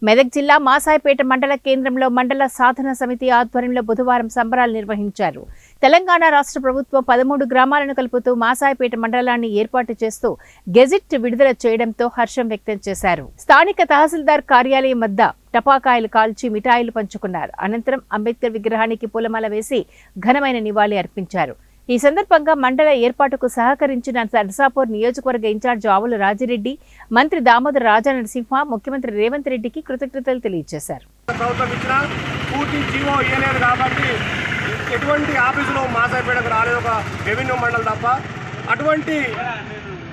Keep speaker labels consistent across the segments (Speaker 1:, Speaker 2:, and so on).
Speaker 1: మెదక్ జిల్లా మాసాయిపేట మండల కేంద్రంలో మండల సాధన సమితి ఆధ్వర్యంలో బుధవారం సంబరాలు నిర్వహించారు. తెలంగాణ రాష్ట్ర ప్రభుత్వం 13 గ్రామాలను కలుపుతూ మాసాయిపేట మండలాన్ని ఏర్పాటు చేస్తూ గెజిట్ విడుదల చేయడంతో హర్షం వ్యక్తం చేశారు. స్థానిక తహసీల్దార్ కార్యాలయం వద్ద టపాకాయలు కాల్చి మిఠాయిలు పంచుకున్నారు. అనంతరం అంబేద్కర్ విగ్రహానికి పూలమాల వేసి ఘనమైన నివాళి అర్పించారు. ఈ సందర్భంగా మండల ఏర్పాటుకు సహకరించిన నర్సాపూర్ నియోజకవర్గ ఇన్ఛార్జ్ ఆవుల రాజిరెడ్డి, మంత్రి దామోదర రాజనరసింహ, ముఖ్యమంత్రి రేవంత్ రెడ్డికి కృతజ్ఞతలు తెలియజేశారు.
Speaker 2: ఎటువంటి ఆఫీసులో మాసాయిపేటకు రాలేదు, ఒక రెవెన్యూ మండలం తప్ప. అటువంటి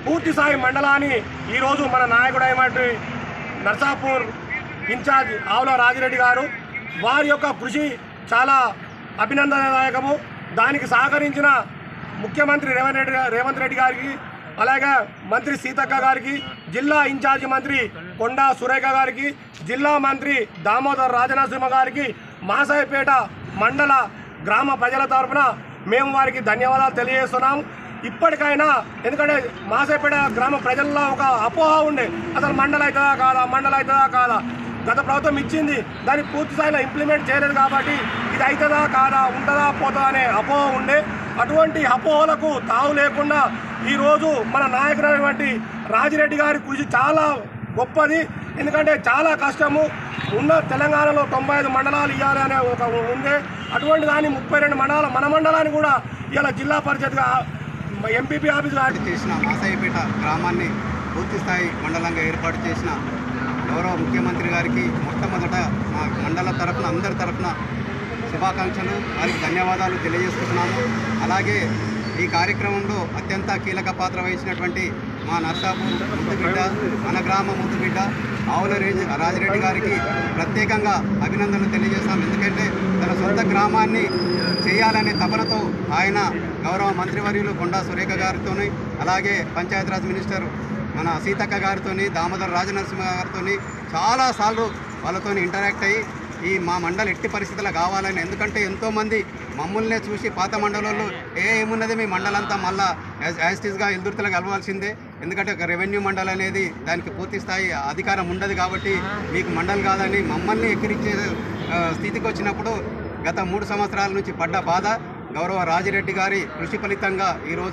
Speaker 2: పూర్తి స్థాయి మండలాన్ని ఈరోజు మన నాయకుడైనటువంటి నర్సాపూర్ ఇన్ఛార్జ్ ఆవుల రాజిరెడ్డి గారు, వారి యొక్క కృషి చాలా అభినందనదాయకము. దానికి సహకరించిన ముఖ్యమంత్రి రేవంత్ రెడ్డి గారికి, అలాగే మంత్రి సీతక్క గారికి, జిల్లా ఇన్ఛార్జి మంత్రి కొండా సురేఖ గారికి, జిల్లా మంత్రి దామోదర రాజనరసింహ గారికి, మాసాయిపేట మండల గ్రామ ప్రజల తరఫున మేము వారికి ధన్యవాదాలు తెలియజేస్తున్నాం. ఇప్పటికైనా, ఎందుకంటే మాసాయిపేట గ్రామ ప్రజల్లో ఒక అపోహ ఉండే, అసలు మండలం అవుతుందా కాదా, గత ప్రభుత్వం ఇచ్చింది, దాన్ని పూర్తి స్థాయిలో ఇంప్లిమెంట్ చేయలేదు కాబట్టి ఇది అవుతుందా కాదా, ఉంటుందా పోతుందా అనే అపోహ ఉండే. అటువంటి అపోహలకు తావు లేకుండా ఈరోజు మన నాయకుడైనటువంటి రాజిరెడ్డి గారి కృషి చాలా గొప్పది. ఎందుకంటే చాలా కష్టము. ఉన్న తెలంగాణలో 95 మండలాలు ఇవ్వాలి అనే ఒక ఉండే, అటువంటి దాన్ని 32 మండలాలు, మన మండలాన్ని కూడా ఇలా జిల్లా పరిషత్గా ఎంపీపీ ఆఫీస్
Speaker 3: చేసిన మాసాయిపేట గ్రామాన్ని పూర్తి స్థాయి మండలంగా ఏర్పాటు చేసిన గౌరవ ముఖ్యమంత్రి గారికి మొట్టమొదట మా మండల తరఫున, అందరి తరఫున శుభాకాంక్షలు, వారికి ధన్యవాదాలు తెలియజేస్తున్నాము. అలాగే ఈ కార్యక్రమంలో అత్యంత కీలక పాత్ర వహించినటువంటి మా నర్సాపూర్ ముద్దుబిడ్డ, మన గ్రామ ముద్దుబిడ్డ ఆవుల రాజిరెడ్డి గారికి ప్రత్యేకంగా అభినందనలు తెలియజేస్తాం. ఎందుకంటే తన సొంత గ్రామాన్ని చేయాలనే తపనతో ఆయన గౌరవ మంత్రివర్యులు కొండా సురేఖ గారితో, అలాగే పంచాయతీరాజ్ మినిస్టర్ మన సీతక్క గారితో, దామోదర రాజనరసింహ గారితో చాలాసార్లు వాళ్ళతో ఇంటరాక్ట్ అయ్యి ఈ మా మండలి ఎట్టి పరిస్థితుల్లో కావాలని, ఎందుకంటే ఎంతోమంది మమ్మల్నే చూసి పాత మండలంలో ఏమున్నది మీ మండలంతా మళ్ళా యాజిటీస్గా ఎల్దుర్తిలో కలవాల్సిందే, ఎందుకంటే ఒక రెవెన్యూ మండలి అనేది దానికి పూర్తి స్థాయి అధికారం ఉండదు కాబట్టి మీకు మండలి కాదని మమ్మల్ని ఎక్కిరించే స్థితికి వచ్చినప్పుడు గత 3 సంవత్సరాల నుంచి పడ్డ బాధ గౌరవ రాజిరెడ్డి గారి కృషి ఫలితంగా ఈరోజు